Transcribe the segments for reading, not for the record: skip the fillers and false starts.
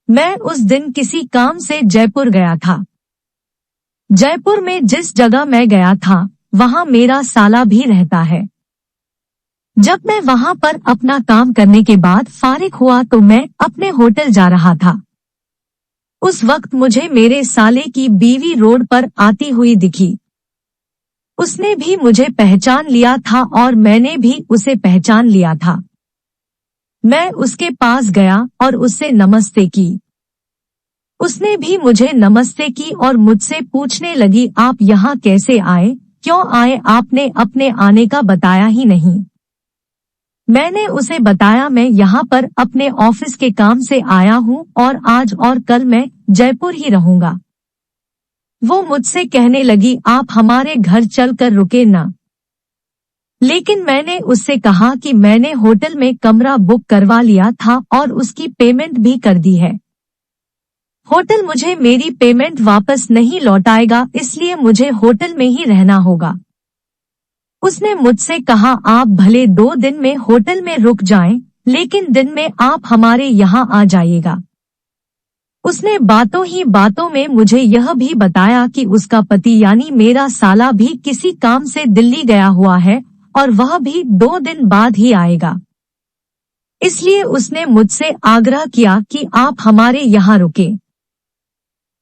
मैं उस दिन किसी काम से जयपुर गया था। जयपुर में जिस जगह मैं गया था वहां मेरा साला भी रहता है। जब मैं वहां पर अपना काम करने के बाद फारिग हुआ तो मैं अपने होटल जा रहा था। उस वक्त मुझे मेरे साले की बीवी रोड पर आती हुई दिखी। उसने भी मुझे पहचान लिया था और मैंने भी उसे पहचान लिया था। मैं उसके पास गया और उससे नमस्ते की। उसने भी मुझे नमस्ते की और मुझसे पूछने लगी, आप यहाँ कैसे आए, क्यों आए, आपने अपने आने का बताया ही नहीं। मैंने उसे बताया मैं यहाँ पर अपने ऑफिस के काम से आया हूँ और आज और कल मैं जयपुर ही रहूंगा। वो मुझसे कहने लगी, आप हमारे घर चलकर रुके ना। लेकिन मैंने उससे कहा कि मैंने होटल में कमरा बुक करवा लिया था और उसकी पेमेंट भी कर दी है। होटल मुझे मेरी पेमेंट वापस नहीं लौटाएगा, इसलिए मुझे होटल में ही रहना होगा। उसने मुझसे कहा, आप भले 2 दिन में होटल में रुक जाएं, लेकिन दिन में आप हमारे यहाँ आ जाइएगा। उसने बातों ही बातों में मुझे यह भी बताया कि उसका पति यानी मेरा साला भी किसी काम से दिल्ली गया हुआ है और वह भी 2 दिन बाद ही आएगा। इसलिए उसने मुझसे आग्रह किया कि आप हमारे यहाँ रुके।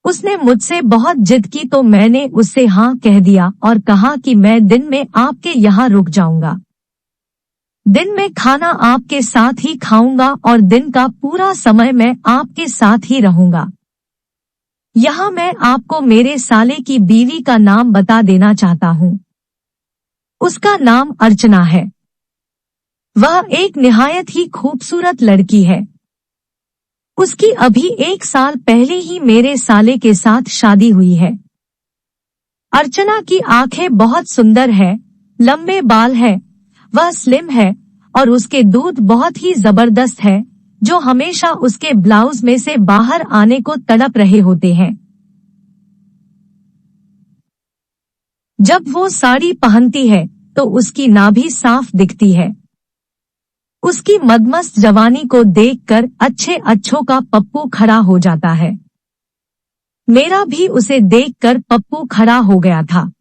उसने मुझसे बहुत जिद की तो मैंने उससे हाँ कह दिया और कहा कि मैं दिन में आपके यहाँ रुक जाऊंगा। दिन में खाना आपके साथ ही खाऊंगा और दिन का पूरा समय मैं आपके साथ ही रहूंगा। यहाँ मैं आपको मेरे साले की बीवी का नाम बता देना चाहता हूँ। उसका नाम अर्चना है। वह एक निहायत ही खूबसूरत लड़की है। उसकी अभी 1 साल पहले ही मेरे साले के साथ शादी हुई है। अर्चना की आंखें बहुत सुंदर है, लंबे बाल है, वह स्लिम है और उसके दूध बहुत ही जबरदस्त है, जो हमेशा उसके ब्लाउज में से बाहर आने को तड़प रहे होते हैं। जब वो साड़ी पहनती है तो उसकी नाभि साफ दिखती है। उसकी मदमस्त जवानी को देखकर अच्छे अच्छों का पप्पू खड़ा हो जाता है। मेरा भी उसे देखकर पप्पू खड़ा हो गया था।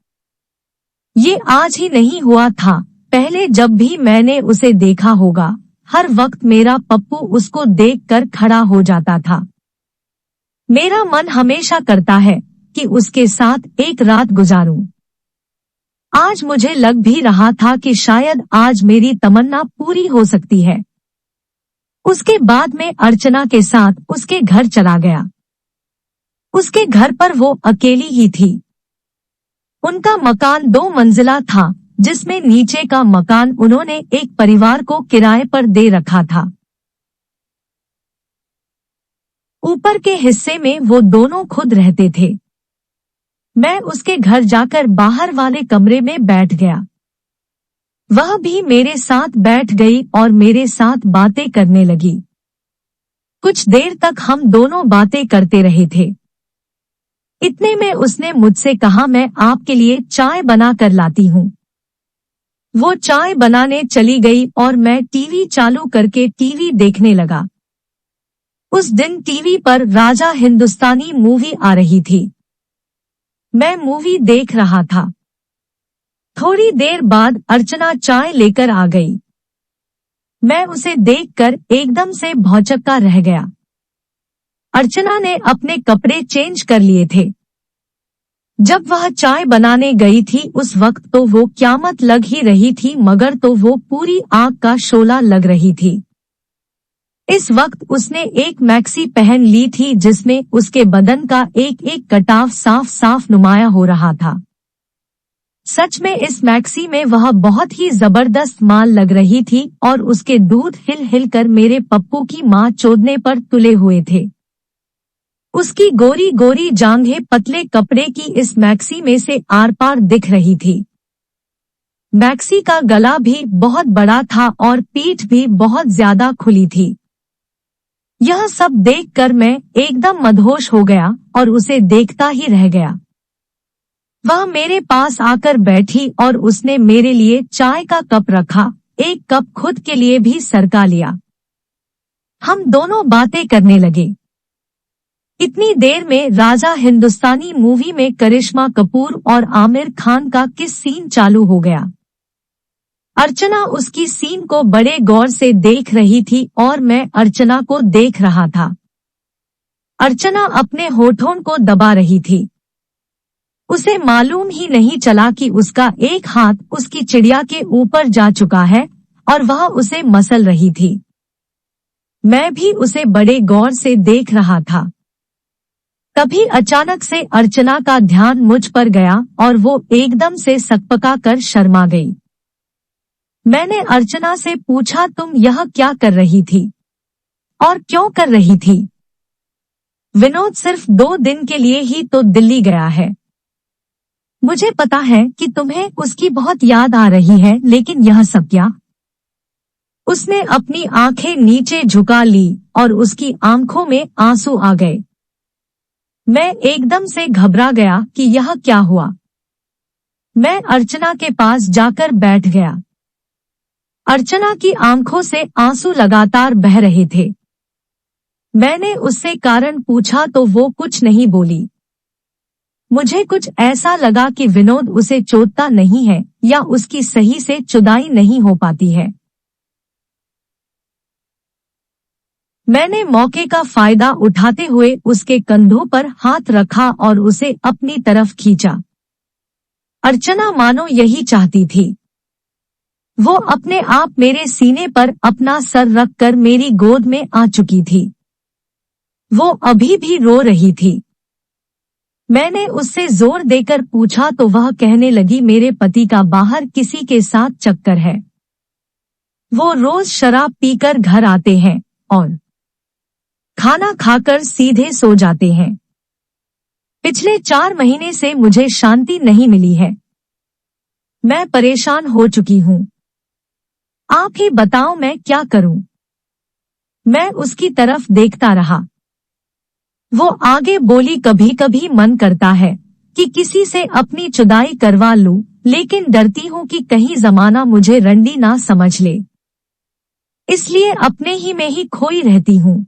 ये आज ही नहीं हुआ था, पहले जब भी मैंने उसे देखा होगा हर वक्त मेरा पप्पू उसको देखकर खड़ा हो जाता था। मेरा मन हमेशा करता है कि उसके साथ एक रात गुजारूं। आज मुझे लग भी रहा था कि शायद आज मेरी तमन्ना पूरी हो सकती है। उसके बाद मैं अर्चना के साथ उसके घर चला गया। उसके घर पर वो अकेली ही थी। उनका मकान 2 मंजिला था, जिसमें नीचे का मकान उन्होंने एक परिवार को किराए पर दे रखा था। ऊपर के हिस्से में वो दोनों खुद रहते थे। मैं उसके घर जाकर बाहर वाले कमरे में बैठ गया। वह भी मेरे साथ बैठ गई और मेरे साथ बातें करने लगी। कुछ देर तक हम दोनों बातें करते रहे थे। इतने में उसने मुझसे कहा, मैं आपके लिए चाय बना कर लाती हूँ। वो चाय बनाने चली गई और मैं टीवी चालू करके टीवी देखने लगा। उस दिन टीवी पर राजा हिंदुस्तानी मूवी आ रही थी। मैं मूवी देख रहा था। थोड़ी देर बाद अर्चना चाय लेकर आ गई। मैं उसे देखकर एकदम से भौचक्का रह गया। अर्चना ने अपने कपड़े चेंज कर लिए थे। जब वह चाय बनाने गई थी उस वक्त तो वो क़यामत लग ही रही थी, मगर तो वो पूरी आग का शोला लग रही थी। इस वक्त उसने एक मैक्सी पहन ली थी जिसमें उसके बदन का एक एक कटाव साफ साफ नुमाया हो रहा था। सच में इस मैक्सी में वह बहुत ही जबरदस्त माल लग रही थी और उसके दूध हिल हिल कर मेरे पप्पू की माँ चोदने पर तुले हुए थे। उसकी गोरी गोरी जांघें पतले कपड़े की इस मैक्सी में से आर पार दिख रही थी। मैक्सी का गला भी बहुत बड़ा था और पीठ भी बहुत ज्यादा खुली थी। यह सब देखकर मैं एकदम मदहोश हो गया और उसे देखता ही रह गया। वह मेरे पास आकर बैठी और उसने मेरे लिए चाय का कप रखा, एक कप खुद के लिए भी सरका लिया। हम दोनों बातें करने लगे। इतनी देर में राजा हिंदुस्तानी मूवी में करिश्मा कपूर और आमिर खान का किस सीन चालू हो गया। अर्चना उसकी सीन को बड़े गौर से देख रही थी और मैं अर्चना को देख रहा था। अर्चना अपने होठों को दबा रही थी। उसे मालूम ही नहीं चला कि उसका एक हाथ उसकी चिड़िया के ऊपर जा चुका है और वह उसे मसल रही थी। मैं भी उसे बड़े गौर से देख रहा था। तभी अचानक से अर्चना का ध्यान मुझ पर गया और वो एकदम से सकपका कर शर्मा गई। मैंने अर्चना से पूछा, तुम यह क्या कर रही थी और क्यों कर रही थी? विनोद सिर्फ 2 दिन के लिए ही तो दिल्ली गया है। मुझे पता है कि तुम्हें उसकी बहुत याद आ रही है, लेकिन यह सब क्या? उसने अपनी आंखें नीचे झुका ली और उसकी आंखों में आंसू आ गए। मैं एकदम से घबरा गया कि यह क्या हुआ। मैं अर्चना के पास जाकर बैठ गया। अर्चना की आंखों से आंसू लगातार बह रहे थे। मैंने उससे कारण पूछा तो वो कुछ नहीं बोली। मुझे कुछ ऐसा लगा कि विनोद उसे चोदता नहीं है या उसकी सही से जुदाई नहीं हो पाती है। मैंने मौके का फायदा उठाते हुए उसके कंधों पर हाथ रखा और उसे अपनी तरफ खींचा। अर्चना मानो यही चाहती थी। वो अपने आप मेरे सीने पर अपना सर रखकर मेरी गोद में आ चुकी थी। वो अभी भी रो रही थी। मैंने उससे जोर देकर पूछा तो वह कहने लगी, मेरे पति का बाहर किसी के साथ चक्कर है। वो रोज शराब पीकर घर आते हैं और खाना खाकर सीधे सो जाते हैं। पिछले 4 महीने से मुझे शांति नहीं मिली है। मैं परेशान हो चुकी हूँ। आप ही बताओ मैं क्या करूँ? मैं उसकी तरफ देखता रहा। वो आगे बोली, कभी कभी मन करता है कि किसी से अपनी जुदाई करवा लूं, लेकिन डरती हूँ कि कहीं जमाना मुझे रंडी ना समझ ले, इसलिए अपने ही में ही खोई रहती हूँ।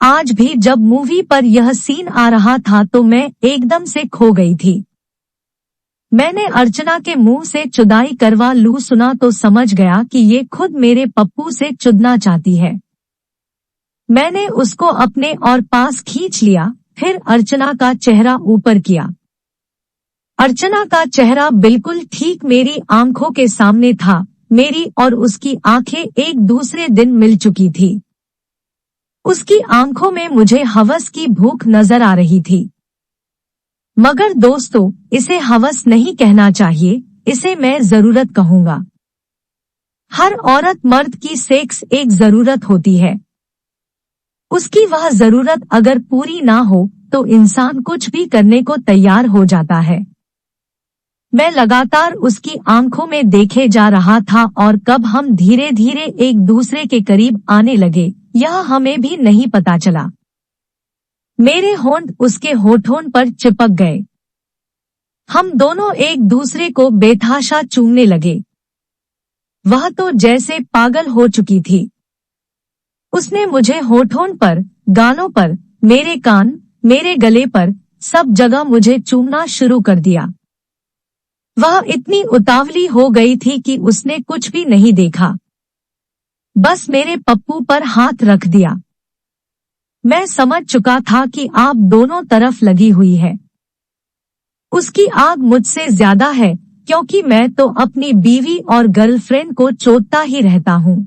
आज भी जब मूवी पर यह सीन आ रहा था तो मैं एकदम से खो गई थी। मैंने अर्चना के मुंह से जुदाई करवा लूं सुना तो समझ गया कि ये खुद मेरे पप्पू से चुदना चाहती है। मैंने उसको अपने और पास खींच लिया, फिर अर्चना का चेहरा ऊपर किया। अर्चना का चेहरा बिल्कुल ठीक मेरी आंखों के सामने था। मेरी और उसकी आंखें एक दूसरे दिन मिल चुकी थी। उसकी आंखों में मुझे हवस की भूख नजर आ रही थी। मगर दोस्तों, इसे हवस नहीं कहना चाहिए, इसे मैं जरूरत कहूंगा। हर औरत मर्द की सेक्स एक जरूरत होती है। उसकी वह जरूरत अगर पूरी ना हो तो इंसान कुछ भी करने को तैयार हो जाता है। मैं लगातार उसकी आंखों में देखे जा रहा था और कब हम धीरे धीरे एक दूसरे के करीब आने लगे यह हमें भी नहीं पता चला। मेरे होंठ उसके होठों पर चिपक गए। हम दोनों एक दूसरे को बेतहाशा चूमने लगे। वह तो जैसे पागल हो चुकी थी। उसने मुझे होठों पर, गालों पर, मेरे कान, मेरे गले पर, सब जगह मुझे चूमना शुरू कर दिया। वह इतनी उतावली हो गई थी कि उसने कुछ भी नहीं देखा, बस मेरे पप्पू पर हाथ रख दिया। मैं समझ चुका था कि आग दोनों तरफ लगी हुई है। उसकी आग मुझसे ज्यादा है, क्योंकि मैं तो अपनी बीवी और गर्लफ्रेंड को चोदता ही रहता हूँ।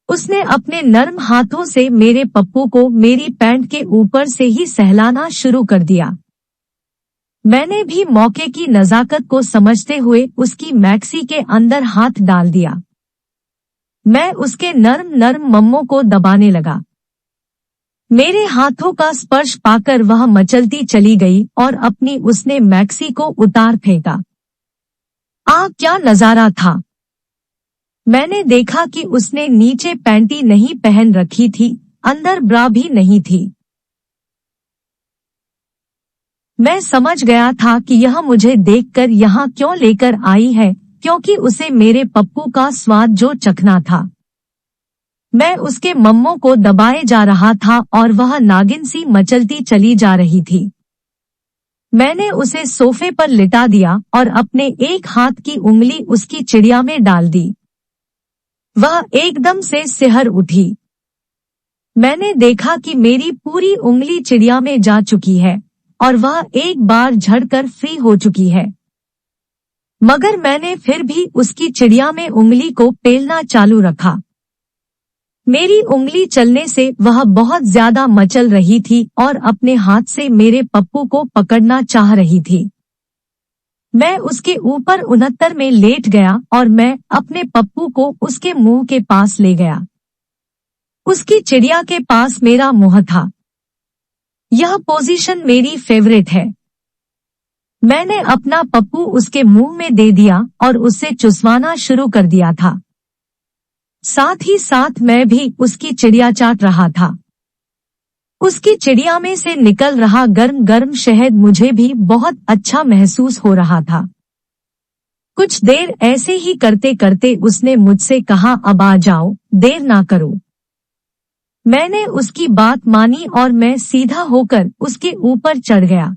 उसने अपने नर्म हाथों से मेरे पप्पू को मेरी पैंट के ऊपर से ही सहलाना शुरू कर दिया। मैंने भी मौके की नजाकत को समझते हुए उसकी मैक्सी के अंदर हाथ डाल दिया। मैं उसके नर्म नर्म मम्मों को दबाने लगा। मेरे हाथों का स्पर्श पाकर वह मचलती चली गई और अपनी उसने मैक्सी को उतार फेंका। क्या नजारा था! मैंने देखा कि उसने नीचे पैंटी नहीं पहन रखी थी, अंदर ब्रा भी नहीं थी। मैं समझ गया था कि यह मुझे देखकर यहाँ क्यों लेकर आई है, क्योंकि उसे मेरे पप्पू का स्वाद जो चखना था। मैं उसके मम्मों को दबाए जा रहा था और वह नागिन सी मचलती चली जा रही थी। मैंने उसे सोफे पर लिटा दिया और अपने एक हाथ की उंगली उसकी चिड़िया में डाल दी। वह एकदम से सिहर उठी। मैंने देखा कि मेरी पूरी उंगली चिड़िया में जा चुकी है और वह एक बार झड़कर फ्री हो चुकी है। मगर मैंने फिर भी उसकी चिड़िया में उंगली को पेलना चालू रखा। मेरी उंगली चलने से वह बहुत ज्यादा मचल रही थी और अपने हाथ से मेरे पप्पू को पकड़ना चाह रही थी। मैं उसके ऊपर 69 में लेट गया और मैं अपने पप्पू को उसके मुंह के पास ले गया। उसकी चिड़िया के पास मेरा मुंह था। यह पोजीशन मेरी फेवरेट है। मैंने अपना पप्पू उसके मुंह में दे दिया और उससे चुसवाना शुरू कर दिया था। साथ ही साथ मैं भी उसकी चिड़िया चाट रहा था। उसकी चिड़िया में से निकल रहा गर्म गर्म शहद मुझे भी बहुत अच्छा महसूस हो रहा था। कुछ देर ऐसे ही करते करते उसने मुझसे कहा, अब आ जाओ, देर ना करो। मैंने उसकी बात मानी और मैं सीधा होकर उसके ऊपर चढ़ गया।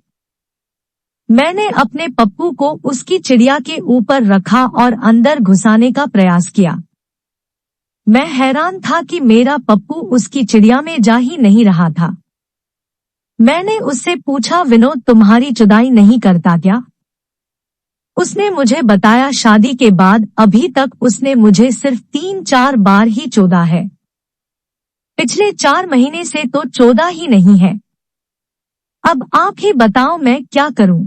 मैंने अपने पप्पू को उसकी चिड़िया के ऊपर रखा और अंदर घुसाने का प्रयास किया। मैं हैरान था कि मेरा पप्पू उसकी चिड़िया में जा ही नहीं रहा था। मैंने उससे पूछा, विनोद तुम्हारी जुदाई नहीं करता क्या? उसने मुझे बताया, शादी के बाद अभी तक उसने मुझे सिर्फ 3-4 बार ही चोदा है। पिछले 4 महीने से तो चोदा ही नहीं है। अब आप ही बताओ मैं क्या करूं?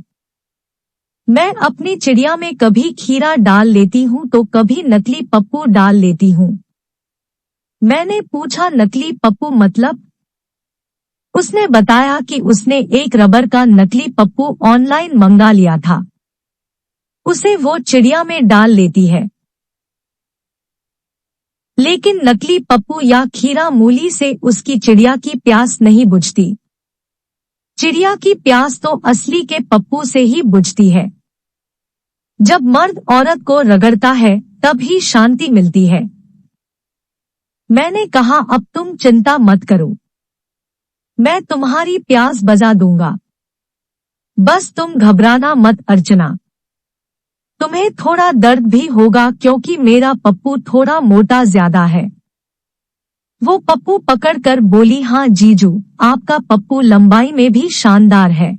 मैं अपनी चिड़िया में कभी खीरा डाल लेती हूं तो कभी नकली पप्पू डाल लेती हूं। मैंने पूछा, नकली पप्पू मतलब? उसने बताया कि उसने एक रबर का नकली पप्पू ऑनलाइन मंगा लिया था। उसे वो चिड़िया में डाल लेती है। लेकिन नकली पप्पू या खीरा मूली से उसकी चिड़िया की प्यास नहीं बुझती। चिड़िया की प्यास तो असली के पप्पू से ही बुझती है। जब मर्द औरत को रगड़ता है तब ही शांति मिलती है। मैंने कहा, अब तुम चिंता मत करो, मैं तुम्हारी प्यास बुझा दूंगा। बस तुम घबराना मत अर्चना। तुम्हें थोड़ा दर्द भी होगा क्योंकि मेरा पप्पू थोड़ा मोटा ज्यादा है। वो पप्पू पकड़कर बोली, हाँ जीजू, आपका पप्पू लंबाई में भी शानदार है।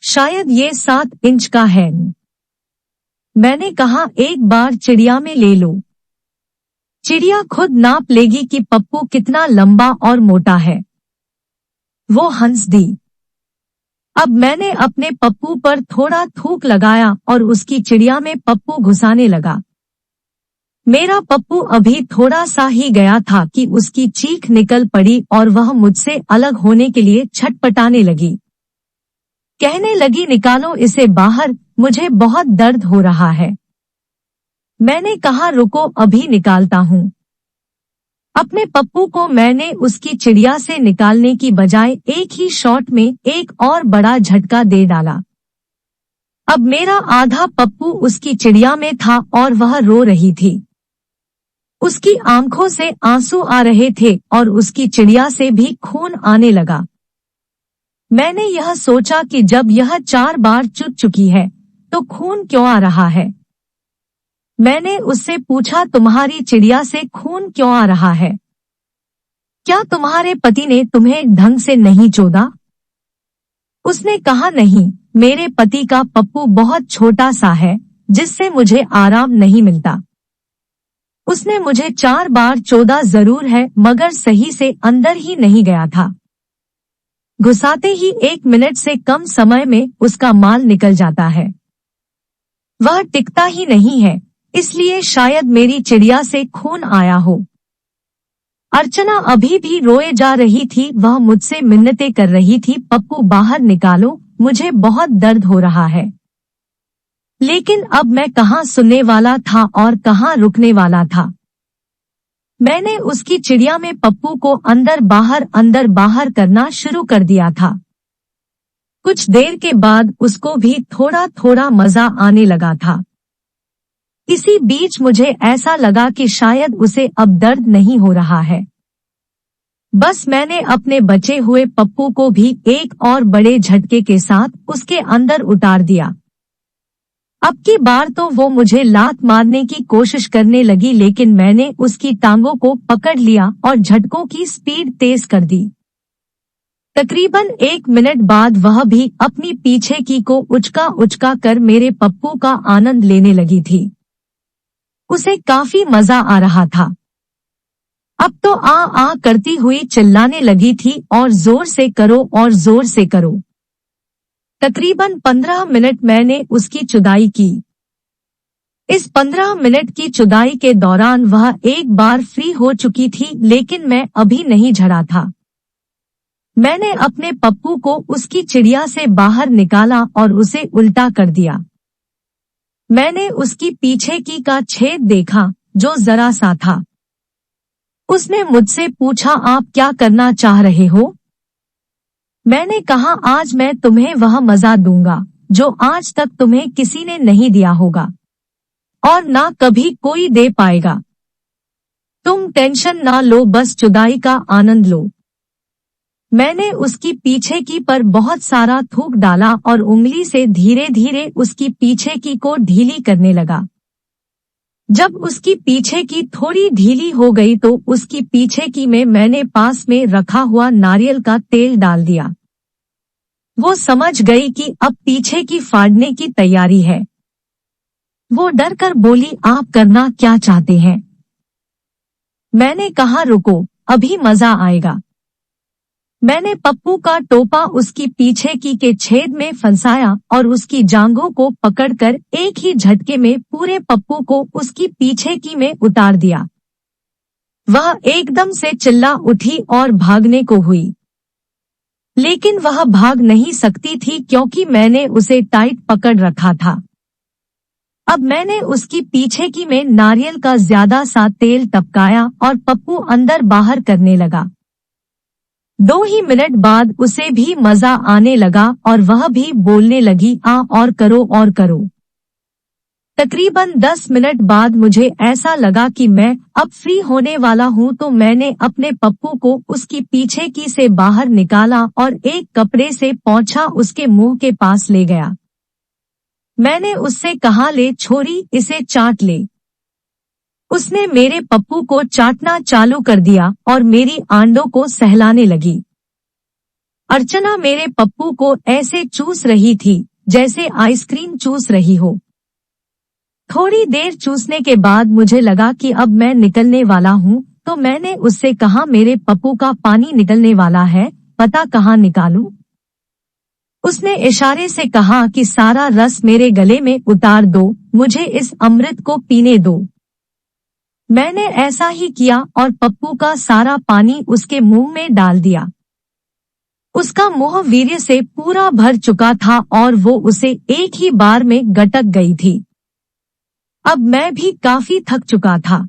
शायद ये 7 इंच का है। मैंने कहा, एक बार चिड़िया में ले लो। चिड़िया खुद नाप लेगी कि पप्पू कितना लंबा और मोटा है। वो हंस दी। अब मैंने अपने पप्पू पर थोड़ा थूक लगाया और उसकी चिड़िया में पप्पू घुसाने लगा। मेरा पप्पू अभी थोड़ा सा ही गया था कि उसकी चीख निकल पड़ी और वह मुझसे अलग होने के लिए छटपटाने लगी। कहने लगी, निकालो इसे बाहर, मुझे बहुत दर्द हो रहा है। मैंने कहा, रुको अभी निकालता हूँ। अपने पप्पू को मैंने उसकी चिड़िया से निकालने की बजाय एक ही शॉट में एक और बड़ा झटका दे डाला। अब मेरा आधा पप्पू उसकी चिड़िया में था और वह रो रही थी। उसकी आंखों से आंसू आ रहे थे और उसकी चिड़िया से भी खून आने लगा। मैंने यह सोचा कि जब यह 4 बार चुद चुकी है तो खून क्यों आ रहा है। मैंने उससे पूछा, तुम्हारी चिड़िया से खून क्यों आ रहा है? क्या तुम्हारे पति ने तुम्हें ढंग से नहीं चोदा? उसने कहा, नहीं, मेरे पति का पप्पू बहुत छोटा सा है जिससे मुझे आराम नहीं मिलता। उसने मुझे 4 बार चोदा जरूर है मगर सही से अंदर ही नहीं गया था। घुसाते ही 1 मिनट से कम समय में उसका माल निकल जाता है। वह टिकता ही नहीं है, इसलिए शायद मेरी चिड़िया से खून आया हो। अर्चना अभी भी रोए जा रही थी। वह मुझसे मिन्नतें कर रही थी, पप्पू बाहर निकालो, मुझे बहुत दर्द हो रहा है। लेकिन अब मैं कहाँ सुनने वाला था और कहाँ रुकने वाला था। मैंने उसकी चिड़िया में पप्पू को अंदर बाहर करना शुरू कर दिया था। कुछ देर के बाद उसको भी थोड़ा थोड़ा मजा आने लगा था। इसी बीच मुझे ऐसा लगा कि शायद उसे अब दर्द नहीं हो रहा है। बस मैंने अपने बचे हुए पप्पू को भी एक और बड़े झटके के साथ उसके अंदर उतार दिया। अब की बार तो वो मुझे लात मारने की कोशिश करने लगी, लेकिन मैंने उसकी टांगों को पकड़ लिया और झटकों की स्पीड तेज कर दी। तकरीबन 1 मिनट बाद वह भी अपनी पीछे की को उचका उचका कर मेरे पप्पू का आनंद लेने लगी थी। उसे काफी मजा आ रहा था। अब तो आ करती हुई चिल्लाने लगी थी और जोर से करो और जोर से करो। तकरीबन 15 मिनट मैंने उसकी चुदाई की। इस 15 मिनट की चुदाई के दौरान वह एक बार फ्री हो चुकी थी, लेकिन मैं अभी नहीं झड़ा था। मैंने अपने पप्पू को उसकी चिड़िया से बाहर निकाला और उसे उल्टा कर दिया। मैंने उसकी पीछे की का छेद देखा जो जरा सा था। उसने मुझसे पूछा, आप क्या करना चाह रहे हो? मैंने कहा, आज मैं तुम्हें वह मजा दूंगा जो आज तक तुम्हें किसी ने नहीं दिया होगा और ना कभी कोई दे पाएगा। तुम टेंशन ना लो, बस चुदाई का आनंद लो। मैंने उसकी पीछे की पर बहुत सारा थूक डाला और उंगली से धीरे धीरे उसकी पीछे की को ढीली करने लगा। जब उसकी पीछे की थोड़ी ढीली हो गई तो उसकी पीछे की में मैंने पास में रखा हुआ नारियल का तेल डाल दिया। वो समझ गई कि अब पीछे की फाड़ने की तैयारी है। वो डर कर बोली, आप करना क्या चाहते हैं? मैंने कहा, रुको, अभी मजा आएगा। मैंने पप्पू का टोपा उसकी पीछे की के छेद में फंसाया और उसकी जांघों को पकड़कर एक ही झटके में पूरे पप्पू को उसकी पीछे की में उतार दिया। वह एकदम से चिल्ला उठी और भागने को हुई, लेकिन वह भाग नहीं सकती थी क्योंकि मैंने उसे टाइट पकड़ रखा था। अब मैंने उसकी पीछे की में नारियल का ज्यादा सा तेल टपकाया और पप्पू अंदर बाहर करने लगा। 2 ही मिनट बाद उसे भी मजा आने लगा और वह भी बोलने लगी, आ और करो और करो। तकरीबन 10 मिनट बाद मुझे ऐसा लगा कि मैं अब फ्री होने वाला हूँ, तो मैंने अपने पप्पू को उसकी पीछे की से बाहर निकाला और एक कपड़े से पोंछा उसके मुंह के पास ले गया। मैंने उससे कहा, ले छोरी, इसे चाट ले। उसने मेरे पप्पू को चाटना चालू कर दिया और मेरी आंडों को सहलाने लगी। अर्चना मेरे पप्पू को ऐसे चूस रही थी जैसे आइसक्रीम चूस रही हो। थोड़ी देर चूसने के बाद मुझे लगा कि अब मैं निकलने वाला हूँ, तो मैंने उससे कहा, मेरे पप्पू का पानी निकलने वाला है, पता कहाँ निकालूं? उसने इशारे से कहा कि सारा रस मेरे गले में उतार दो, मुझे इस अमृत को पीने दो। मैंने ऐसा ही किया और पप्पू का सारा पानी उसके मुंह में डाल दिया। उसका मुंह वीर्य से पूरा भर चुका था और वो उसे एक ही बार में गटक गई थी। अब मैं भी काफी थक चुका था,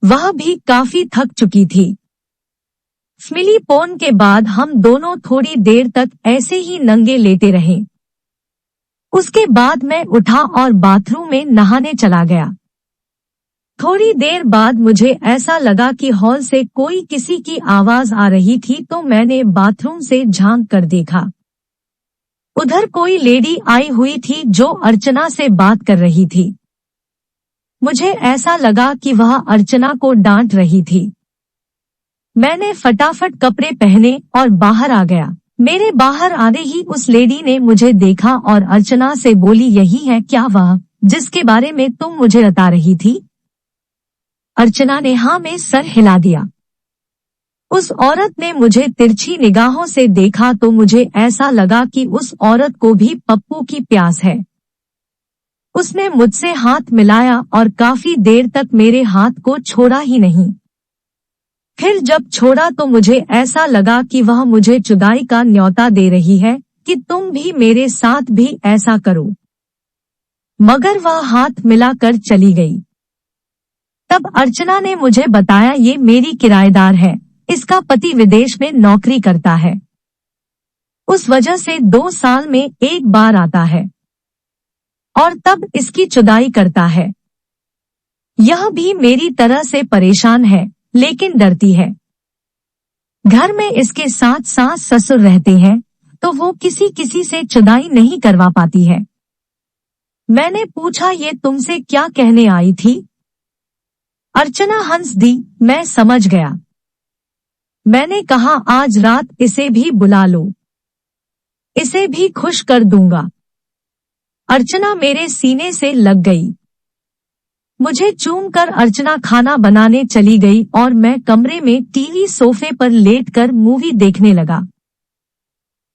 वह भी काफी थक चुकी थी। स्मिलीपोन के बाद हम दोनों थोड़ी देर तक ऐसे ही नंगे लेटे रहे। उसके बाद मैं उठा और बाथरूम में नहाने चला गया। थोड़ी देर बाद मुझे ऐसा लगा कि हॉल से कोई किसी की आवाज आ रही थी, तो मैंने बाथरूम से झांक कर देखा। उधर कोई लेडी आई हुई थी जो अर्चना से बात कर रही थी। मुझे ऐसा लगा कि वह अर्चना को डांट रही थी। मैंने फटाफट कपड़े पहने और बाहर आ गया। मेरे बाहर आते ही उस लेडी ने मुझे देखा और अर्चना से बोली, यही है क्या वह जिसके बारे में तुम मुझे बता रही थी? अर्चना ने हाँ में सर हिला दिया। उस औरत ने मुझे तिरछी निगाहों से देखा तो मुझे ऐसा लगा कि उस औरत को भी पप्पू की प्यास है। उसने मुझसे हाथ मिलाया और काफी देर तक मेरे हाथ को छोड़ा ही नहीं। फिर जब छोड़ा तो मुझे ऐसा लगा कि वह मुझे जुदाई का न्योता दे रही है कि तुम भी मेरे साथ भी ऐसा करो। मगर वह हाथ मिलाकर चली गई। तब अर्चना ने मुझे बताया, ये मेरी किराएदार है, इसका पति विदेश में नौकरी करता है, उस वजह से 2 साल में एक बार आता है। और तब इसकी चुदाई करता है। यह भी मेरी तरह से परेशान है, लेकिन डरती है। घर में इसके साथ सास ससुर रहते हैं, तो वो किसी किसी से चुदाई नहीं करवा पाती है। मैंने पूछा, ये तुमसे क्या कहने आई थी? अर्चना हंस दी, मैं समझ गया। मैंने कहा, आज रात इसे भी बुला लो, इसे भी खुश कर दूंगा। अर्चना मेरे सीने से लग गई। मुझे चूम कर अर्चना खाना बनाने चली गई और मैं कमरे में टीवी सोफे पर लेटकर मूवी देखने लगा।